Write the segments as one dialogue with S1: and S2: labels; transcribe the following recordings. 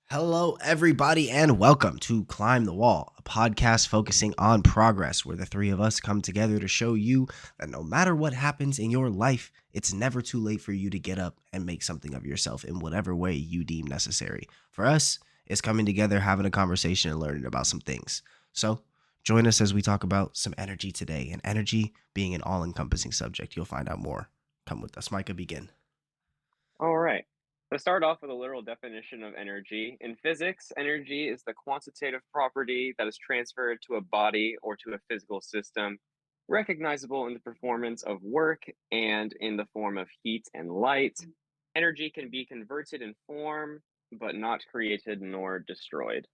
S1: Hello, everybody, and welcome to Climb the Wall, a podcast focusing on progress, where the three of us come together to show you that no matter what happens in your life, it's never too late for you to get up and make something of yourself in whatever way you deem necessary. For us, it's coming together, having a conversation, and learning about some things. So, join us as we talk about some energy today, and energy being an all encompassing subject. You'll find out more. Come with us. Micah, begin.
S2: All right. To start off with a literal definition of energy. In physics, energy is the quantitative property that is transferred to a body or to a physical system, recognizable in the performance of work and in the form of heat and light. Energy can be converted in form, but not created nor destroyed.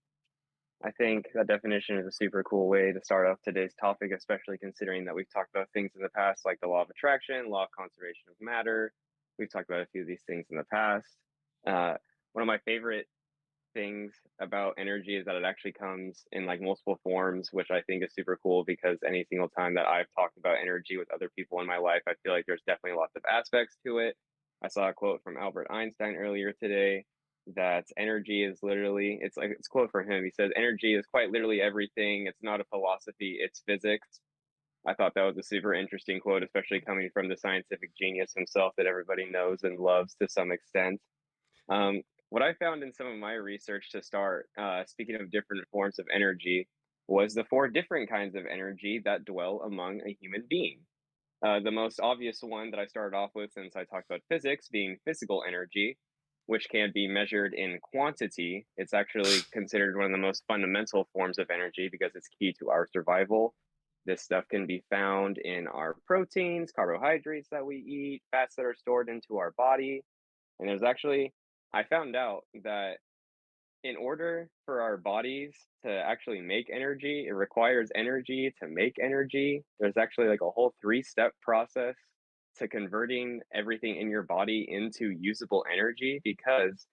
S2: I think that definition is a super cool way to start off today's topic, especially considering that we've talked about things in the past like the law of attraction, law of conservation of matter. We've talked about a few of these things in the past. Uh, One of my favorite things about energy is that it actually comes in like multiple forms, which I think is super cool because any single time that I've talked about energy with other people in my life, I feel like there's definitely lots of aspects to it. I saw a quote from Albert Einstein earlier today that energy is literally, it's a quote from him. He says, energy is quite literally everything. It's not a philosophy, it's physics. I thought that was a super interesting quote, especially coming from the scientific genius himself that everybody knows and loves to some extent. What I found in some of my research to start, speaking of different forms of energy, was the four different kinds of energy that dwell among a human being. The most obvious one that I started off with, since I talked about physics, being physical energy, which can be measured in quantity. It's actually considered one of the most fundamental forms of energy because it's key to our survival. This stuff can be found in our proteins, carbohydrates that we eat, fats that are stored into our body, and there's actually, I found out that in order for our bodies to actually make energy, it requires energy to make energy. There's actually like a whole three-step process to converting everything in your body into usable energy because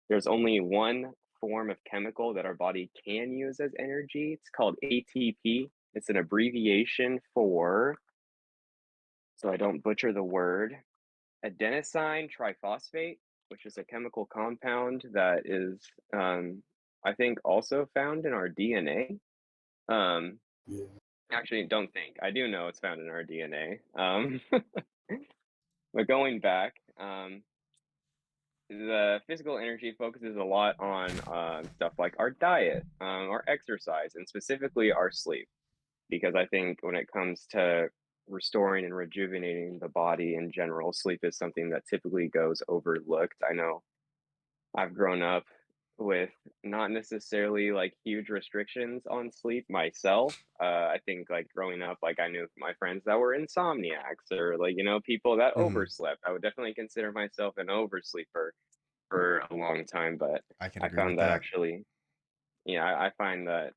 S2: there's only one form of chemical that our body can use as energy. It's called ATP. It's an abbreviation for, so I don't butcher the word, adenosine triphosphate, which is a chemical compound that is, I think, also found in our DNA. Um,
S3: Yeah.
S2: Actually, don't think. I do know it's found in our DNA. But going back, the physical energy focuses a lot on stuff like our diet, our exercise, and specifically our sleep. Because I think when it comes to restoring and rejuvenating the body in general, sleep is something that typically goes overlooked. I know I've grown up with not necessarily like huge restrictions on sleep myself. I think like growing up, like I knew my friends that were insomniacs or like, people that
S3: Mhm.
S2: overslept. I would definitely consider myself an oversleeper for a long time, but
S1: I can
S2: I
S1: agree with
S2: found that
S1: that.
S2: actually, I find that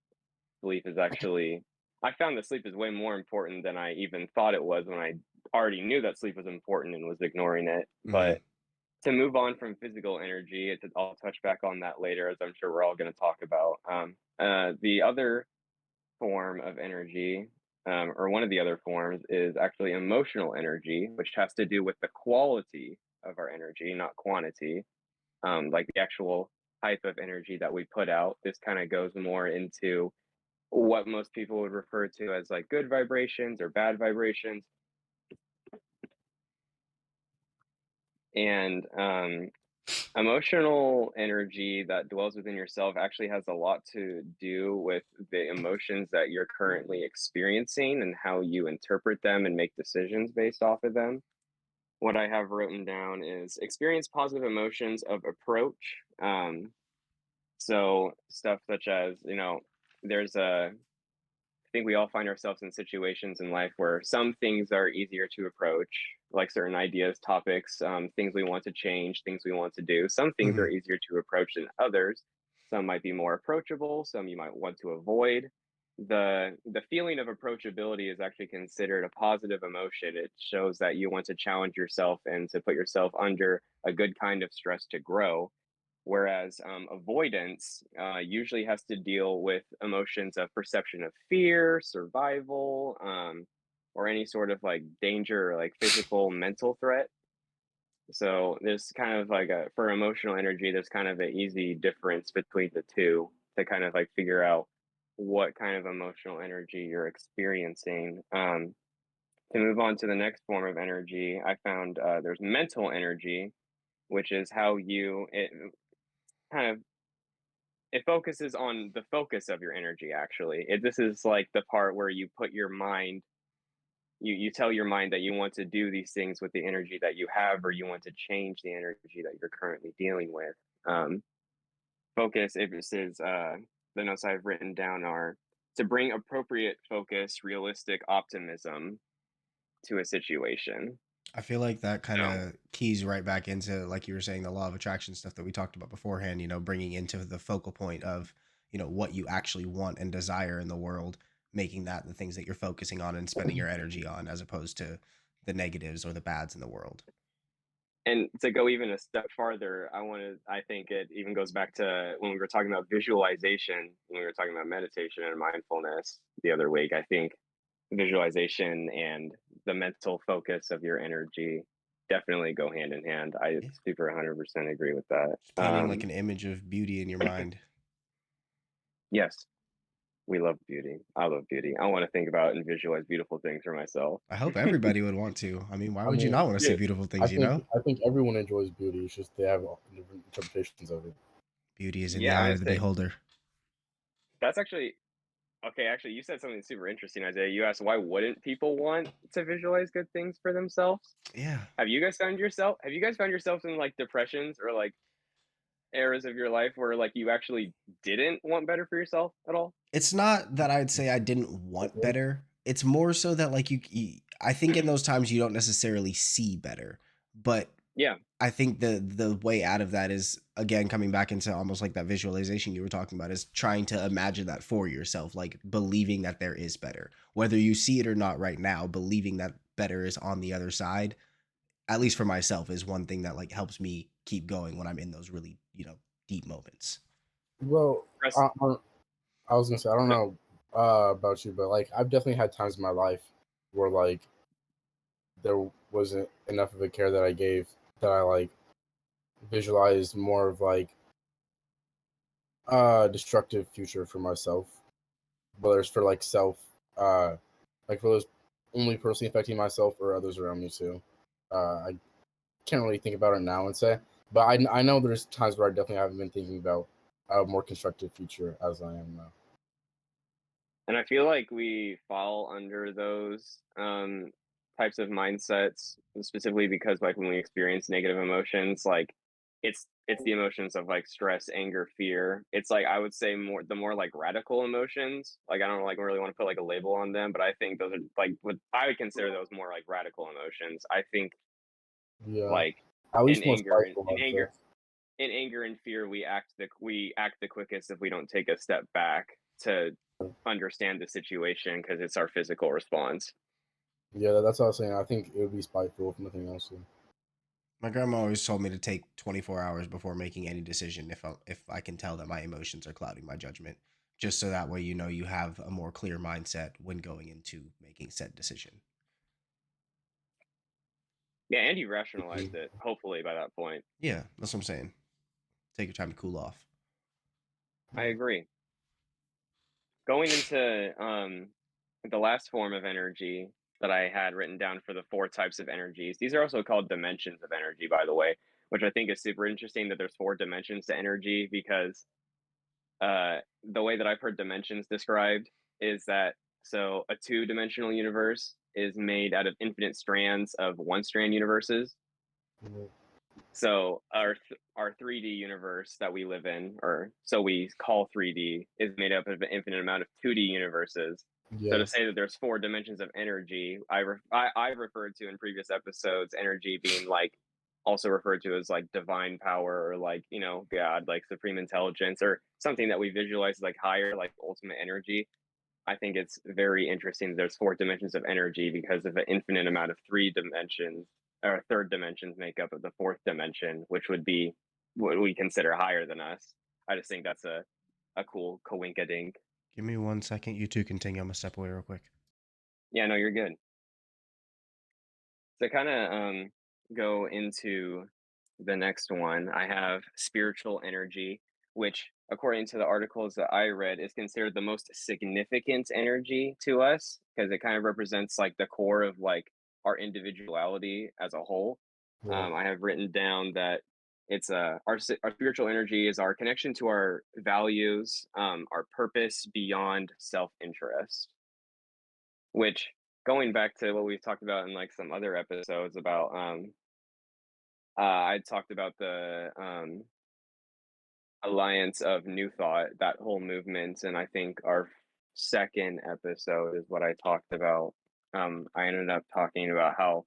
S2: sleep is actually, I found that sleep is way more important than I even thought it was when I already knew that sleep was important and was ignoring it.
S1: Mhm.
S2: But to move on from physical energy, I'll touch back on that later, as I'm sure we're all going to talk about. The other form of energy, or one of the other forms, is actually emotional energy, which has to do with the quality of our energy, not quantity, like the actual type of energy that we put out. This kind of goes more into what most people would refer to as like good vibrations or bad vibrations. And emotional energy that dwells within yourself actually has a lot to do with the emotions that you're currently experiencing and how you interpret them and make decisions based off of them. What I have written down is experience positive emotions of approach. So, stuff such as, there's a I think we all find ourselves in situations in life where some things are easier to approach, like certain ideas, topics, things we want to change, things we want to do. Some things are
S3: Mhm.
S2: easier to approach than others. Some might be more approachable, some you might want to avoid. The feeling of approachability is actually considered a positive emotion. It shows that you want to challenge yourself and to put yourself under a good kind of stress to grow. Whereas avoidance usually has to deal with emotions of perception of fear, survival, or any sort of like danger or like physical, mental threat. So there's kind of like a for emotional energy, there's kind of an easy difference between the two to kind of like figure out what kind of emotional energy you're experiencing. To move on to the next form of energy, I found there's mental energy, which is how it kind of it focuses on the focus of your energy. Actually, this is like the part where you put your mind you tell your mind that you want to do these things with the energy that you have, or you want to change the energy that you're currently dealing with. Um, Focus, if this is the notes I've written down are to bring appropriate focus, realistic optimism to a situation.
S1: I feel like that kind
S2: So,
S1: of keys right back into, like you were saying, the law of attraction stuff that we talked about beforehand, bringing into the focal point of, what you actually want and desire in the world, making that the things that you're focusing on and spending your energy on, as opposed to the negatives or the bads in the world.
S2: and to go even a step farther, I think it even goes back to when we were talking about visualization, when we were talking about meditation and mindfulness the other week. I think visualization and the mental focus of your energy definitely go hand in hand. I
S1: Yeah.
S2: super 100% agree with that.
S1: Just painting like an image of beauty in your mind.
S2: Yes, we love beauty. I love beauty. I want to think about and visualize beautiful things for myself.
S1: I hope everybody would want to. I mean, why
S3: I
S1: would you
S3: mean,
S1: not want to see
S2: Yeah,
S1: beautiful
S3: I
S1: things,
S3: think I think everyone enjoys beauty. It's just they have different interpretations of it.
S1: Beauty is in the
S2: yeah, I
S1: eye
S2: would
S1: of the
S2: say
S1: beholder.
S2: that's actually okay. Actually, you said something super interesting, Isaiah. You asked why wouldn't people want to visualize good things for themselves?
S1: Yeah.
S2: Have you guys found yourselves in like depressions or like eras of your life where like you actually didn't want better for yourself at all?
S1: It's not that I'd say I didn't want better. It's more so that, like, I think in those times you don't necessarily see better, but
S2: Yeah,
S1: I think the way out of that is, again, coming back into almost like that visualization you were talking about, is trying to imagine that for yourself, like believing that there is better, whether you see it or not right now. Believing that better is on the other side, at least for myself, is one thing that like helps me keep going when I'm in those really, deep moments.
S3: Well,
S2: press.
S3: I was gonna say I don't
S2: No,
S3: know about you, but like I've definitely had times in my life where like there wasn't enough of a care that I gave that I like visualized more of like destructive future for myself, whether it's for like self like for those only personally affecting myself or others around me too. I can't really think about it now and say, but I know there's times where I definitely haven't been thinking about a more constructive future as I am now.
S2: and I feel like we fall under those types of mindsets specifically because like when we experience negative emotions, like it's the emotions of like stress, anger, fear. It's like I would say more the more like radical emotions. Like I don't like really want to put like a label on them, but I think those are like what I would consider those more like radical emotions. I think
S3: Yeah,
S2: like
S3: at
S2: in
S3: least more
S2: anger and
S3: spiteful,
S2: in
S3: I'd
S2: anger
S3: say.
S2: in anger and fear we act the quickest if we don't take a step back to understand the situation because it's our physical response.
S3: Yeah, that's what I was saying. I think it would be spiteful if nothing else.
S1: My grandma always told me to take 24 hours before making any decision, if I can tell that my emotions are clouding my judgment, just so that way you have a more clear mindset when going into making said decision.
S2: Yeah, and you rationalized it hopefully by that point.
S1: Yeah, that's what I'm saying. Take your time to cool off.
S2: I agree. Going into the last form of energy that I had written down for the four types of energies. These are also called dimensions of energy, by the way, which I think is super interesting that there's four dimensions to energy because the way that I've heard dimensions described is that so a two-dimensional universe is made out of infinite strands of one-strand universes.
S3: Mhm.
S2: So our 3D universe that we live in, or so we call 3D, is made up of an infinite amount of 2D universes. So to
S3: Yeah,
S2: say that there's four dimensions of energy, I've referred to in previous episodes energy being like also referred to as like divine power or like God, like supreme intelligence or something that we visualize as like higher, like ultimate energy. I think it's very interesting that there's four dimensions of energy because of an infinite amount of three dimensions or third dimensions make up of the fourth dimension, which would be what we consider higher than us. I just think that's a cool coinkadink.
S1: Give me 1 second. You two continue. I'm gonna step away real quick.
S2: Yeah, no, you're good. So kind of go into the next one, I have spiritual energy, which, according to the articles that I read, is considered the most significant energy to us because it kind of represents like the core of like our individuality as a whole.
S3: Yeah.
S2: I have written down that it's our spiritual energy is our connection to our values, our purpose beyond self interest. Which, going back to what we've talked about in like some other episodes about I talked about the alliance of New Thought, that whole movement, and I think our second episode is what I talked about. I ended up talking about how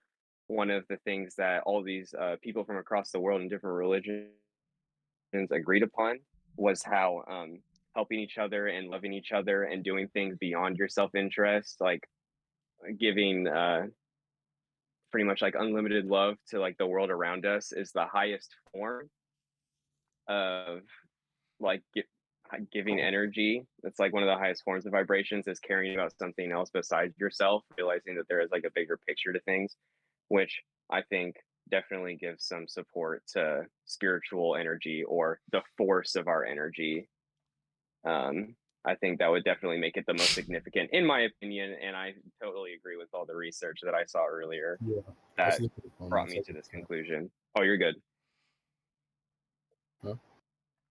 S2: one of the things that all these people from across the world in different religions agreed upon was how helping each other and loving each other and doing things beyond your self interest, like giving pretty much like unlimited love to like the world around us, is the highest form of like giving energy. It's like one of the highest forms of vibrations is caring about something else besides yourself, realizing that there is like a bigger picture to things, which I think definitely gives some support to spiritual energy or the force of our energy. um I think that would definitely make it the most significant in my opinion, and I totally agree with all the research that I saw earlier
S3: Yeah. I
S2: that
S3: see the
S2: brought
S3: correspondence.
S2: me to this conclusion. Oh, you're good.
S3: Huh?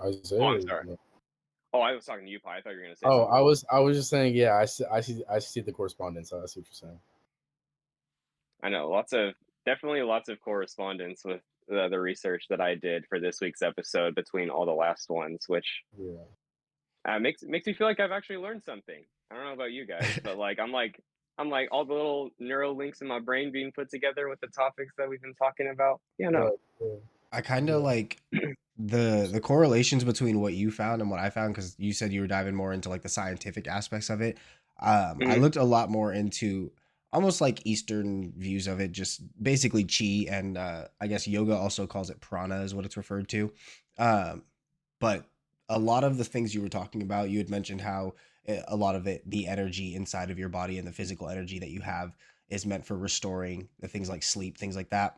S2: Oh,
S3: Isaiah.
S2: I'm sorry. Oh, I was talking to you, Pi. I thought you were gonna say
S3: Oh,
S2: something.
S3: I was just saying, yeah, I see the correspondence. I see what you're saying.
S2: I know definitely lots of correspondence with the research that I did for this week's episode between all the last ones, which
S3: Yeah.
S2: makes me feel like I've actually learned something. I don't know about you guys, but I'm like all the little neural links in my brain being put together with the topics that we've been talking about. Yeah, no.
S3: Right. Yeah.
S1: I kind of
S3: Yeah.
S1: like the correlations between what you found and what I found, because you said you were diving more into like the scientific aspects of it. I
S2: Mhm.
S1: looked a lot more into almost like Eastern views of it, just basically chi, and I guess yoga also calls it prana is what it's referred to. Um, but a lot of the things you were talking about, you had mentioned how a lot of it, the energy inside of your body and the physical energy that you have, is meant for restoring the things like sleep, things like that.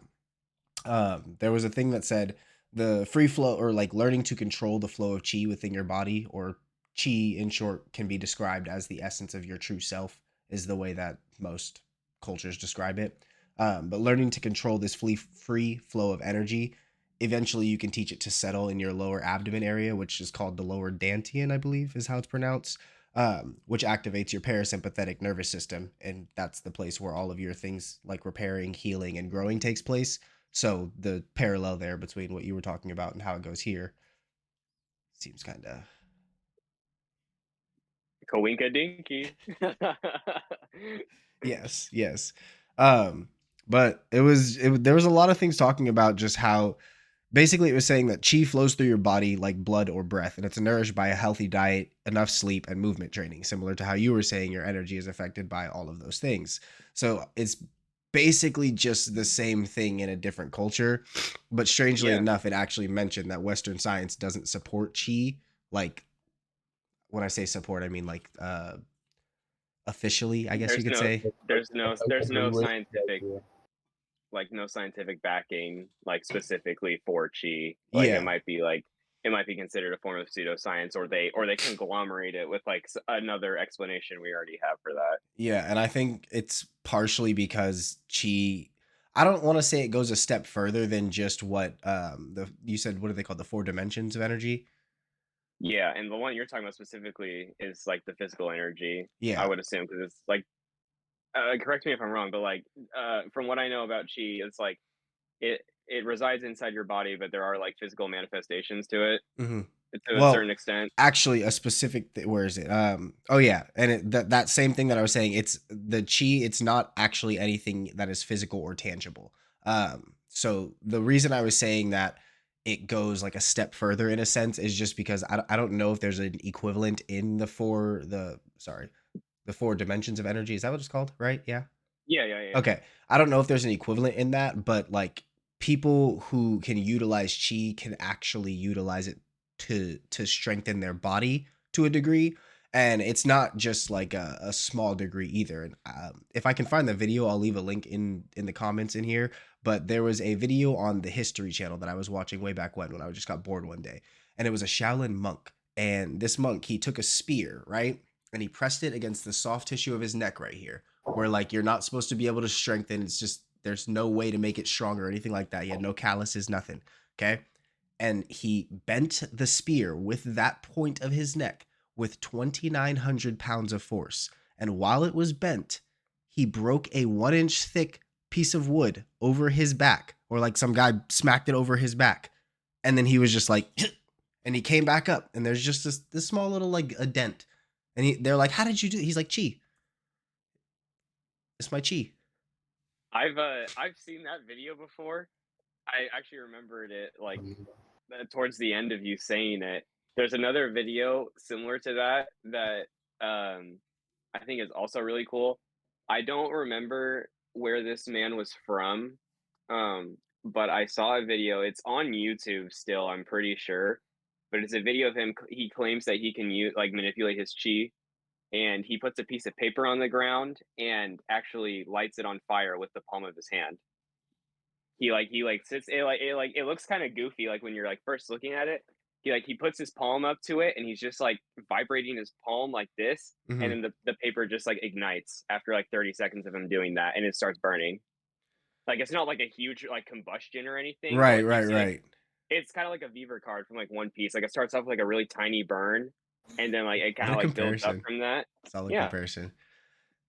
S1: There was a thing that said the free flow, or like learning to control the flow of chi within your body, or chi in short, can be described as the essence of your true self, is the way that most cultures describe it. But learning to control this free flow of energy, eventually you can teach it to settle in your lower abdomen area, which is called the lower dantian, I believe is how it's pronounced, which activates your parasympathetic nervous system. And that's the place where all of your things like repairing, healing, and growing takes place. So the parallel there between what you were talking about and how it goes here seems kind of.
S2: Kawinka Dinky.
S1: Yes, yes. Um, but there was a lot of things talking about just how basically it was saying that chi flows through your body like blood or breath, and it's nourished by a healthy diet, enough sleep, and movement training, similar to how you were saying your energy is affected by all of those things. So it's basically just the same thing in a different culture, but strangely
S2: Yeah,
S1: enough, it actually mentioned that Western science doesn't support chi. Like, when I say support, I mean like officially, I guess you
S2: there's
S1: could
S2: no
S1: say.
S2: there's
S3: Agree
S2: no
S3: with.
S2: scientific,
S3: Yeah.
S2: like no scientific backing like specifically for chi. Like
S1: Yeah.
S2: it might be considered a form of pseudoscience, or they conglomerate it with like another explanation we already have for that.
S1: Yeah, and I think it's partially because chi, I don't want to say it goes a step further than just what the you said, what are they called, the four dimensions of energy?
S2: Yeah, and the one you're talking about specifically is like the physical energy, I
S1: Yeah.
S2: would assume, because it's like correct me if I'm wrong, but like from what I know about chi, it's like it resides inside your body, but there are like physical manifestations to it
S1: Hmm.
S2: to a
S1: Well,
S2: certain extent.
S1: actually, a specific where is it? Oh yeah, and that same thing that I was saying, it's the chi. It's not actually anything that is physical or tangible. So the reason I was saying that it goes like a step further in a sense is just because I don't know if there's an equivalent in the four dimensions of energy. Is that what it's called? Right? Yeah.
S2: Yeah, yeah, yeah.
S1: Okay. I don't know if there's an equivalent in that, but like people who can utilize chi can actually utilize it to strengthen their body to a degree. And it's not just like a small degree either. And if I can find the video, I'll leave a link in the comments in here. But there was a video on the History Channel that I was watching way back when I just got bored one day, and it was a Shaolin monk. And this monk, he took a spear, right, and he pressed it against the soft tissue of his neck right here, where like you're not supposed to be able to strengthen. It's just there's no way to make it stronger or anything like that. He had no calluses, nothing. Okay, and he bent the spear with that point of his neck with 2,900 pounds of force. And while it was bent, he broke a 1 inch thick piece of wood over his back, or like some guy smacked it over his back. And then he was just like, and he came back up, and there's just this small little like a dent. And they're like, "How did you do?" He's like, "Chi. It's my chi."
S2: I've seen that video before. I actually remembered it like towards the end of you saying it. There's another video similar to that that I think is also really cool. I don't remember where this man was from, but I saw a video. It's on YouTube still, I'm pretty sure, but it's a video of him. He claims that he can use like manipulate his chi, and he puts a piece of paper on the ground and actually lights it on fire with the palm of his hand. He sits it looks kind of goofy like when you're like first looking at it. He puts his palm up to it and he's just like vibrating his palm like this, and
S1: Mhm.
S2: then the paper just like ignites after like 30 seconds of him doing that, and it starts burning. Like it's not like a huge like combustion or anything, but
S1: Right,
S2: like you
S1: right,
S2: see like
S1: right.
S2: it's kind of like a Beaver card from like One Piece. Like it starts off with, like a really tiny burn, and then like it kind
S1: What a
S2: of like builds up
S1: comparison.
S2: from that.
S1: Solid
S2: Yeah.
S1: comparison.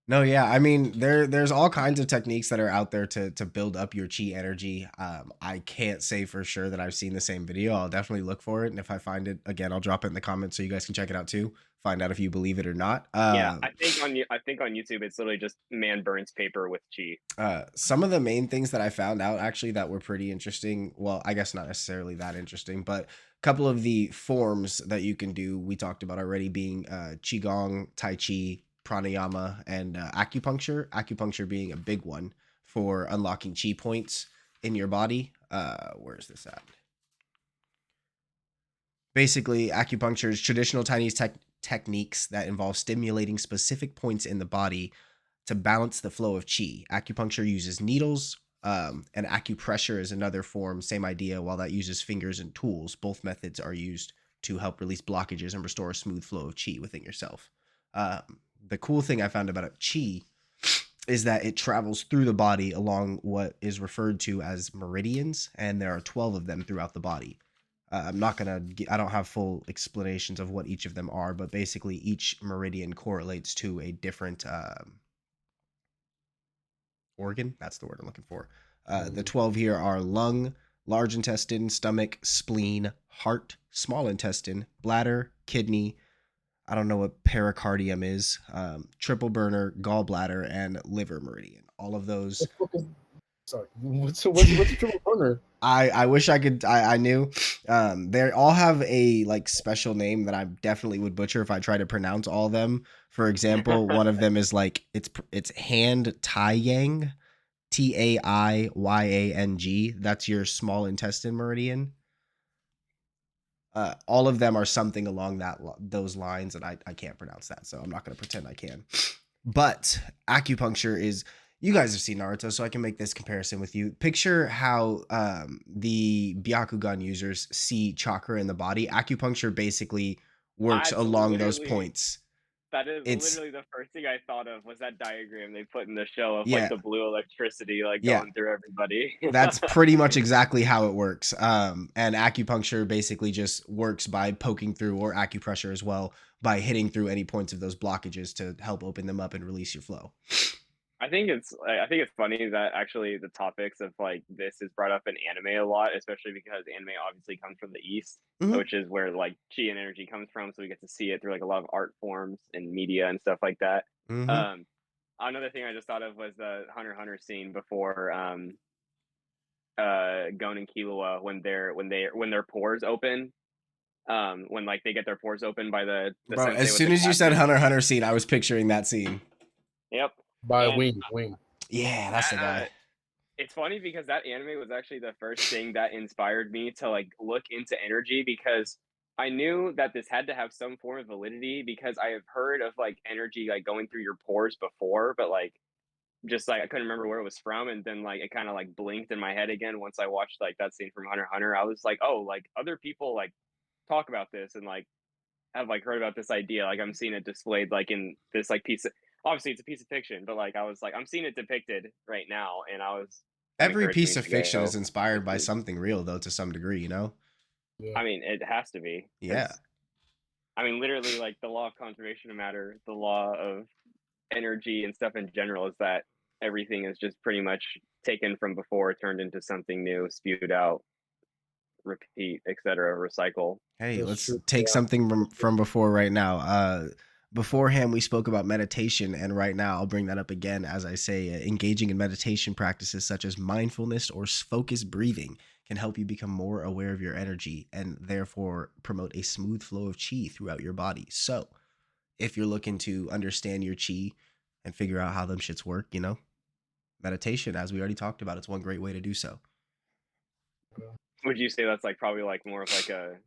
S1: No, yeah. I mean, there's all kinds of techniques that are out there to build up your chi energy. I can't say for sure that I've seen the same video. I'll definitely look for it, and if I find it again, I'll drop it in the comments so you guys can check it out too. Find out if you believe it or not.
S2: Yeah, I think on YouTube it's literally just man burns paper with chi.
S1: Some of the main things that I found out actually that were pretty interesting. Well, I guess not necessarily that interesting, but a couple of the forms that you can do, we talked about already, being Qigong, Tai Chi, pranayama, and acupuncture. Acupuncture being a big one for unlocking chi points in your body. Where's this at? Basically, acupuncture is traditional Chinese techniques that involve stimulating specific points in the body to balance the flow of chi. Acupuncture uses needles, and acupressure is another form, same idea, while that uses fingers and tools. Both methods are used to help release blockages and restore a smooth flow of chi within yourself. The cool thing I found about chi is that it travels through the body along what is referred to as meridians, and there are 12 of them throughout the body. I'm not gonna. I don't have full explanations of what each of them are, but basically each meridian correlates to a different organ. That's the word I'm looking for. The 12 here are lung, large intestine, stomach, spleen, heart, small intestine, bladder, kidney. I don't know what pericardium is. Triple burner, gallbladder, and liver meridian. All of those.
S3: Sorry, what's a triple burner?
S1: I wish I could. I knew. They all have a like special name that I definitely would butcher if I try to pronounce all of them. For example, one of them is like it's hand tai yang, Taiyang. That's your small intestine meridian. All of them are something along those lines, and I can't pronounce that, so I'm not going to pretend I can. But acupuncture is, you guys have seen Naruto, so I can make this comparison with you. Picture how the Byakugan users see chakra in the body. Acupuncture basically works
S2: That's
S1: along those
S2: literally
S1: points.
S2: that is
S1: It's
S2: literally the first thing I thought of was that diagram they put in the show of like
S1: yeah,
S2: the blue electricity like
S1: yeah.
S2: going through everybody.
S1: That's pretty much exactly how it works. And acupuncture basically just works by poking through, or acupressure as well, by hitting through any points of those blockages to help open them up and release your flow.
S2: I think it's funny that actually the topics of like this is brought up in anime a lot, especially because anime obviously comes from the East,
S1: Hmm.
S2: which is where like chi and energy comes from. So we get to see it through like a lot of art forms and media and stuff like that.
S1: Hmm.
S2: Um, Another thing I just thought of was the Hunter x Hunter scene before Gon and Killua when their pores open. When like they get their pores open by the
S1: Bro,
S2: sensei
S1: as
S2: with
S1: soon
S2: the
S1: as you said
S2: glasses.
S1: Hunter x Hunter scene, I was picturing that scene.
S2: Yep.
S3: By
S2: And
S3: Wing.
S1: Yeah, that's the
S2: that
S1: guy.
S2: it's funny because that anime was actually the first thing that inspired me to like look into energy, because I knew that this had to have some form of validity because I have heard of like energy like going through your pores before, but like just like I couldn't remember where it was from, and then like it kind of like blinked in my head again once I watched like that scene from Hunter x Hunter. I was like, oh, like other people like talk about this and like have like heard about this idea. Like I'm seeing it displayed like in this like piece of, obviously it's a piece of fiction, but like I was like I'm seeing it depicted right now, and I was that
S1: Every
S2: encouraged
S1: piece
S2: me
S1: of
S2: to
S1: fiction is
S2: go
S1: inspired
S2: look
S1: by
S2: into.
S1: something real, though, to some degree, you know?
S3: Yeah.
S2: I mean, it has to be
S1: Yeah.
S2: because I mean, literally, like the law of conservation of matter, the law of energy and stuff in general is that everything is just pretty much taken from before, turned into something new, spewed out, repeat, etc., recycle.
S1: Hey,
S3: That's
S1: let's
S3: true.
S1: take
S3: Yeah.
S1: something from before right now. Beforehand, we spoke about meditation, and right now I'll bring that up again as I say, engaging in meditation practices such as mindfulness or focused breathing can help you become more aware of your energy and therefore promote a smooth flow of chi throughout your body. So, if you're looking to understand your chi and figure out how them shits work, meditation, as we already talked about, it's one great way to do so.
S2: Would you say that's like probably like more of like a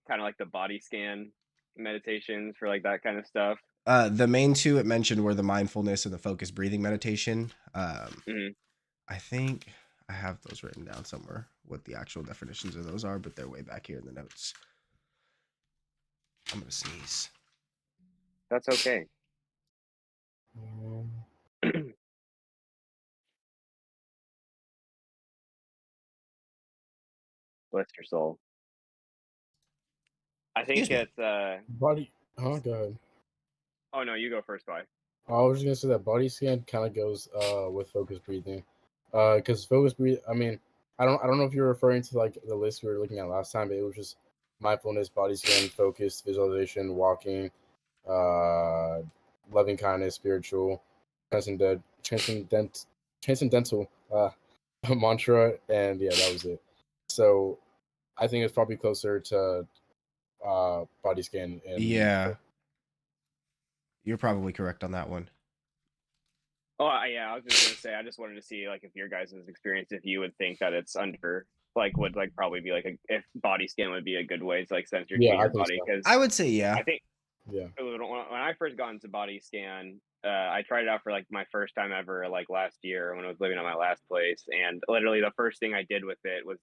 S2: kind of like the body scan meditations for like that kind of stuff?
S1: The main two it mentioned were the mindfulness and the focused breathing meditation.
S2: Hmm.
S1: I think I have those written down somewhere, what the actual definitions of those are, but they're way back here in the notes. I'm gonna sneeze.
S2: That's okay.
S3: Um,
S2: Bless your soul. I think
S1: Excuse me.
S2: it's
S3: body. Go ahead.
S2: oh no, you go first, bye.
S3: I was just gonna say that body scan kind of goes with focus breathing, because focus breathe. I mean, I don't know if you're referring to like the list we were looking at last time, but it was just mindfulness, body scan, focus, visualization, walking, uh, loving kindness, spiritual, transcendental mantra, and yeah, that was it. So I think it's probably closer to body scan and
S1: Yeah, you're probably correct on that one.
S2: Oh, yeah, I was just gonna say, I just wanted to see like if your guys' experience, if you would think that it's under like would like probably be like a, if body scan would be a good way to like sense your chi
S3: yeah,
S2: in
S3: I
S2: your
S3: think
S2: body
S3: so.
S1: I
S2: because
S1: would say yeah.
S2: I think
S3: Yeah,
S2: when I first got into body scan, I tried it out for like my first time ever like last year when I was living at my last place, and literally the first thing I did with it was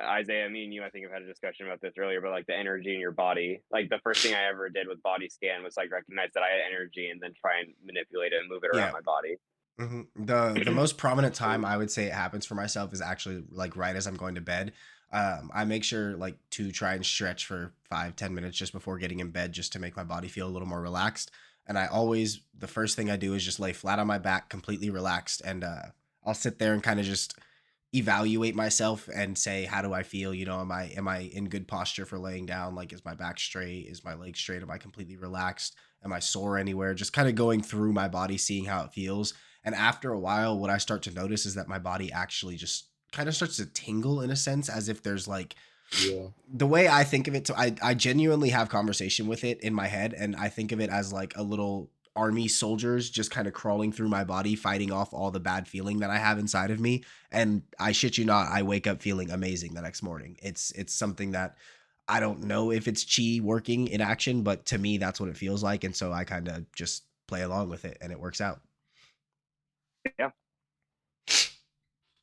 S2: Isaiah, me and you, I think have had a discussion about this earlier, but like the energy in your body. Like the first thing I ever did with body scan was like recognize that I had energy and then try and manipulate it and move it around
S1: Yeah.
S2: my body.
S1: The most prominent time I would say it happens for myself is actually like right as I'm going to bed. I make sure like to try and stretch for 5-10 minutes just before getting in bed, just to make my body feel a little more relaxed. And I always the first thing I do is just lay flat on my back, completely relaxed, and I'll sit there and kind of just evaluate myself and say, how do I feel? Am I in good posture for laying down? Like, is my back straight? Is my leg straight? Am I completely relaxed? Am I sore anywhere? Just kind of going through my body, seeing how it feels. And after a while, what I start to notice is that my body actually just kind of starts to tingle in a sense, as if there's like
S3: yeah.
S1: the way I think of it. So I genuinely have conversation with it in my head, and I think of it as like a little army soldiers just kind of crawling through my body, fighting off all the bad feeling that I have inside of me. And I shit you not, I wake up feeling amazing the next morning. It's something that I don't know if it's chi working in action, but to me that's what it feels like, and so I kind of just play along with it, and it works out.
S2: Yeah.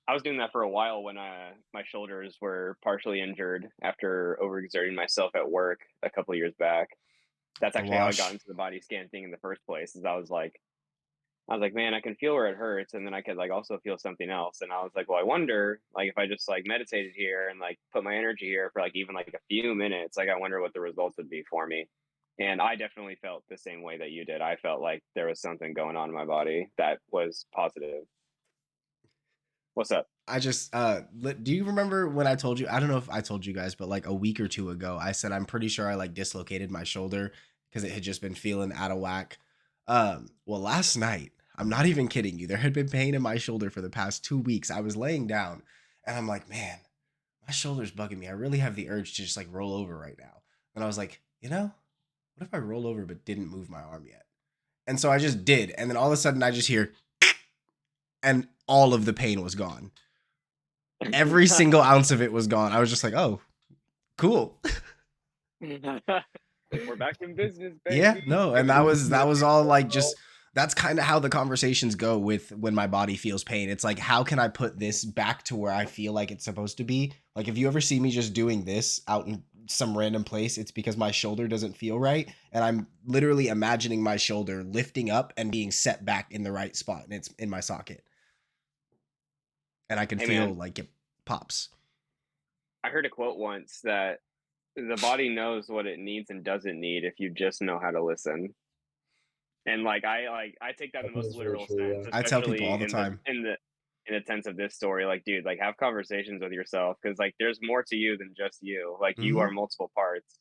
S2: I was doing that for a while when my shoulders were partially injured after overexerting myself at work a couple of years back. That's
S1: The
S2: actually how I got
S1: wash.
S2: into the body scan thing in the first place. Is I was like, man, I can feel where it hurts, and then I could like also feel something else. And I was like, well, I wonder like if I just like meditated here and like put my energy here for like even like a few minutes, like I wonder what the results would be for me. And I definitely felt the same way that you did. I felt like there was something going on in my body that was positive. What's up?
S1: I just do you remember when I told you, I don't know if I told you guys, but like a week or two ago, I said I'm pretty sure I like dislocated my shoulder because it had just been feeling out of whack. Well, last night, I'm not even kidding you. There had been pain in my shoulder for the past 2 weeks. I was laying down and I'm like, man, my shoulder's bugging me. I really have the urge to just like roll over right now. And I was like, what if I roll over but didn't move my arm yet? And so I just did. And then all of a sudden I just hear and all of the pain was gone. Every single ounce of it was gone. I was just like, oh, cool.
S2: We're back in business,
S1: Yeah,
S2: baby.
S1: no, and that was all like just that's kind of how the conversations go with when my body feels pain. It's like, how can I put this back to where I feel like it's supposed to be? Like if you ever see me just doing this out in some random place, it's because my shoulder doesn't feel right, and I'm literally imagining my shoulder lifting up and being set back in the right spot, and it's in my socket, and I can
S2: Hey
S1: feel
S2: man,
S1: like it pops.
S2: I heard a quote once that the body knows what it needs and doesn't need if you just know how to listen. And I take that
S3: I
S2: in the
S3: think
S2: most
S3: it's very
S2: literal
S3: true.
S2: sense,
S3: Yeah.
S1: I tell people all
S2: especially
S1: the time.
S2: in the sense of this story. Like, dude, like have conversations with yourself because like there's more to you than just you. Like you
S1: Mhm.
S2: are multiple parts.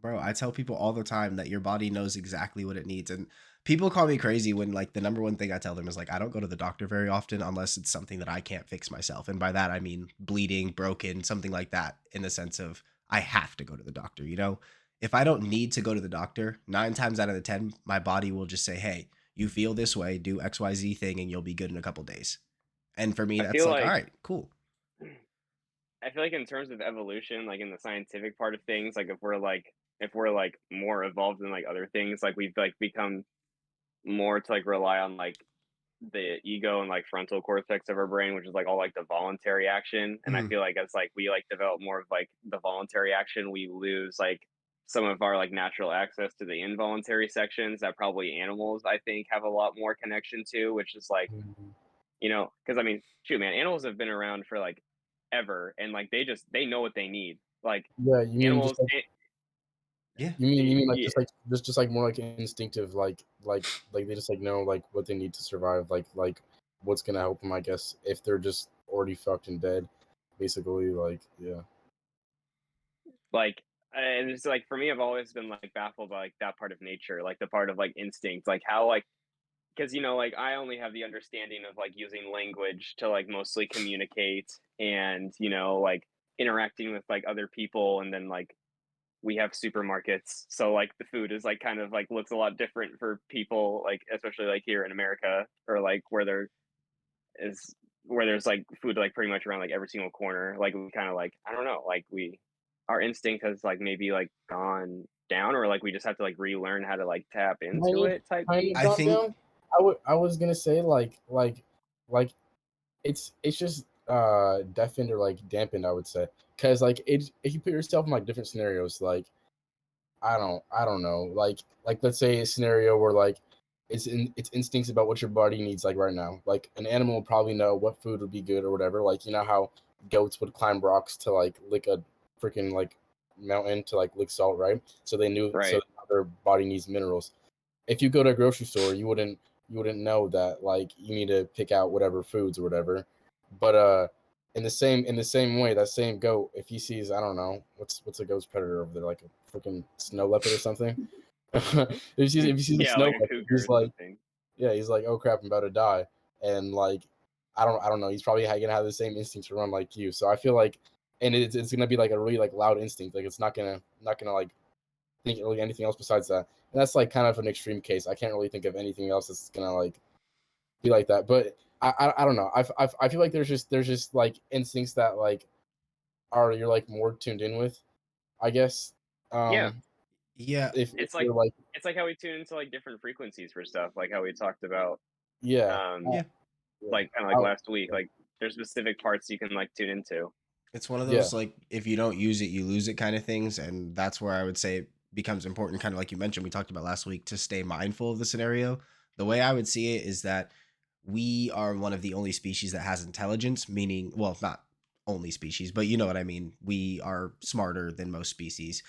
S1: Bro, I tell people all the time that your body knows exactly what it needs. And people call me crazy when like the number one thing I tell them is like I don't go to the doctor very often unless it's something that I can't fix myself. And by that I mean bleeding, broken, something like that in the sense of I have to go to the doctor, you know? If I don't need to go to the doctor, 9 times out of the 10 my body will just say, "Hey, you feel this way, do XYZ thing and you'll be good in a couple days." And for me
S2: I
S1: that's
S2: feel
S1: like, "All
S2: like
S1: right, cool."
S2: I feel like in terms of evolution, like in the scientific part of things, like if we're like more evolved than like other things, like we've like become more to like rely on like the ego and like frontal cortex of our brain, which is like all like the voluntary action. And I
S1: Mhm.
S2: feel like as like we like develop more of like the voluntary action, we lose like some of our like natural access to the involuntary sections that probably animals I think have a lot more connection to, which is like,
S3: Mhm.
S2: because I mean, shoot, man, animals have been around for like ever, and like they know what they need. Like
S3: Yeah, you mean just
S2: animals,
S3: like
S1: Yeah.
S3: you mean like
S2: yeah,
S3: just like more like instinctive, like they just like know like what they need to survive, like what's gonna help them, I guess, if they're just already fucked and dead, basically. Like, yeah.
S2: like and it's like for me, I've always been like baffled by like that part of nature, like the part of like instinct, like how like because like I only have the understanding of like using language to like mostly communicate and like interacting with like other people, and then like we have supermarkets, so like the food is like kind of like looks a lot different for people, like especially like here in America, or like is where there's like food like pretty much around like every single corner. Like we kind of like I don't know, like we our instinct has like maybe like gone down, or like we just have to like relearn how to like tap into
S3: Tiny,
S2: it type
S3: tiny
S2: beat.
S1: I
S3: gone
S1: think
S3: down. I was gonna say like it's just deafened or like dampened, I would say, because like it if you put yourself in like different scenarios, like I don't know, like let's say a scenario where like its instincts about what your body needs, like right now, like an animal will probably know what food would be good or whatever, like you know how goats would climb rocks to like lick a freaking like mountain to like lick salt, right? So they knew, so
S2: Right.
S3: their body needs minerals. If you go to a grocery store, you wouldn't know that like you need to pick out whatever foods or whatever. But in the same way, that same goat, if he sees, I don't know, what's a goat's predator over there, like a freaking snow leopard or something. If you see the
S2: Yeah,
S3: snow
S2: like a
S3: leopard,
S2: cougar
S3: he's
S2: or
S3: like,
S2: something.
S3: yeah, he's like, oh crap, I'm about to die. And like I don't know, he's probably gonna have the same instinct to run like you. So I feel like, and it's gonna be like a really like loud instinct. Like it's not gonna like think really anything else besides that. And that's like kind of an extreme case. I can't really think of anything else that's gonna like be like that. But I don't know. I feel like there's just like instincts that like are you're like more tuned in with, I guess.
S2: Yeah,
S3: Um,
S1: yeah,
S3: if
S2: it's like
S3: you're like,
S2: it's like how we tune into like different frequencies for stuff, like how we talked about,
S3: yeah,
S2: um,
S1: yeah.
S3: yeah,
S2: like kind of like
S3: I,
S2: last week. Like there's specific parts you can like tune into.
S1: It's one of
S3: yeah,
S1: those like if you don't use it, you lose it kind of things, and that's where I would say it becomes important, kind of like you mentioned, we talked about last week, to stay mindful of the scenario. The way I would see it is that we are one of the only species that has intelligence, meaning, well, not only species, but you know what I mean. We are smarter than most species.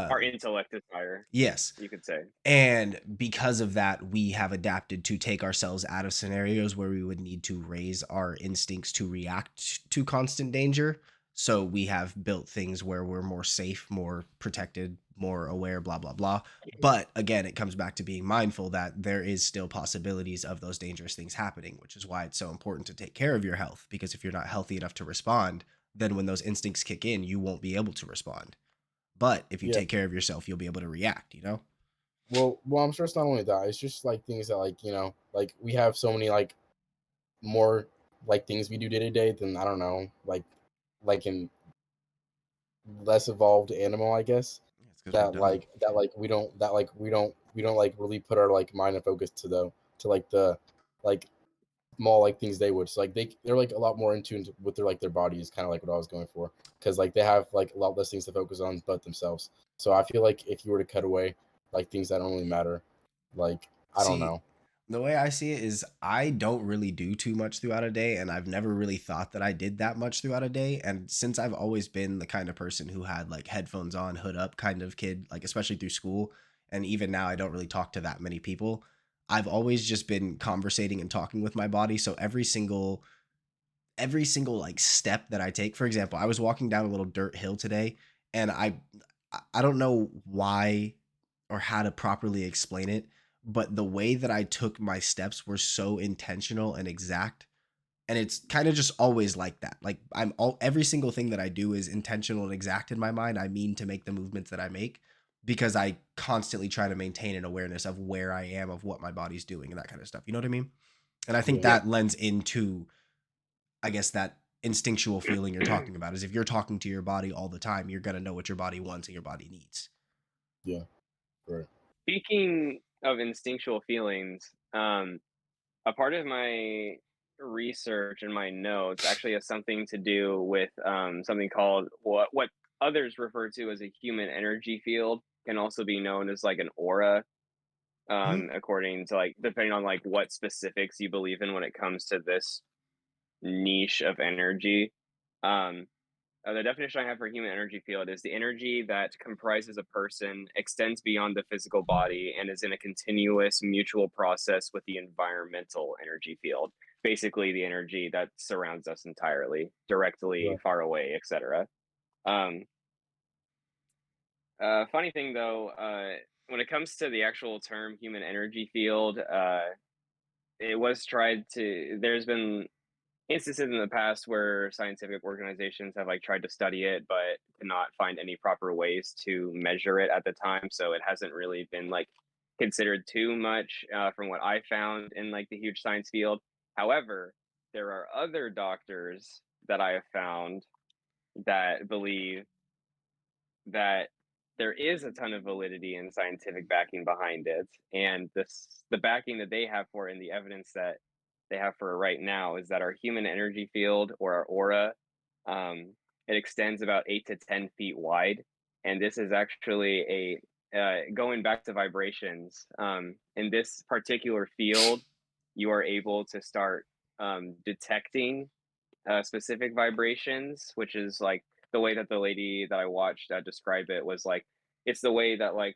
S2: Our
S1: Um,
S2: intellect is higher,
S1: yes,
S2: you could say.
S1: and because of that, we have adapted to take ourselves out of scenarios where we would need to raise our instincts to react to constant danger. So we have built things where we're more safe, more protected, more aware, blah, blah, blah. But again, it comes back to being mindful that there is still possibilities of those dangerous things happening, which is why it's so important to take care of your health. Because if you're not healthy enough to respond, then when those instincts kick in, you won't be able to respond. But if you
S3: yeah.
S1: take care of yourself, you'll be able to react, you know?
S3: Well, I'm sure it's not only that. It's just like things that like like we have so many like more like things we do day to day than I don't know like in less evolved animal, I guess.
S1: It's because we're
S3: that
S1: dumb.
S3: we don't like really put our like mind and focus to like the like small like things they would. So like they're like a lot more in tune with their bodies, kind of like what I was going for, because like they have like a lot less things to focus on but themselves. So I feel like if you were to cut away like things that don't really matter, like I don't
S1: See,
S3: know.
S1: the way I see it is I don't really do too much throughout a day, and I've never really thought that I did that much throughout a day. And since I've always been the kind of person who had like headphones on, hood up kind of kid, like especially through school, and even now I don't really talk to that many people. I've always just been conversating and talking with my body. So every single like step that I take, for example, I was walking down a little dirt hill today, and I don't know why or how to properly explain it, but the way that I took my steps were so intentional and exact. And it's kind of just always like that. Like every single thing that I do is intentional and exact in my mind. I mean to make the movements that I make because I constantly try to maintain an awareness of where I am, of what my body's doing, and that kind of stuff. You know what I mean? And I think
S3: Yeah,
S2: Yeah.
S1: that lends into, I guess, that instinctual feeling you're talking about is if you're talking to your body all the time, you're going to know what your body wants and your body needs.
S3: yeah, right.
S2: Speaking of instinctual feelings, a part of my research and my notes actually has something to do with something called what others refer to as a human energy field, can also be known as like an aura,
S1: Mhm.
S2: according to like depending on like what specifics you believe in when it comes to this niche of energy. Um, the definition I have for human energy field is the energy that comprises a person, extends beyond the physical body, and is in a continuous mutual process with the environmental energy field. Basically, the energy that surrounds us entirely, directly,
S3: Right.
S2: far away, etc. Um, funny thing though, when it comes to the actual term human energy field, it was tried to. There's been instances in the past where scientific organizations have like tried to study it but could not find any proper ways to measure it at the time, so it hasn't really been like considered too much, from what I found in like the huge science field. However, there are other doctors that I have found that believe that there is a ton of validity and scientific backing behind it, and the backing that they have for it and the evidence that they have for it right now is that our human energy field, or our aura, um, it extends about 8 to 10 feet wide, and this is actually a going back to vibrations. In this particular field, you are able to start detecting specific vibrations, which is like the way that the lady that I watched describe it was like it's the way that like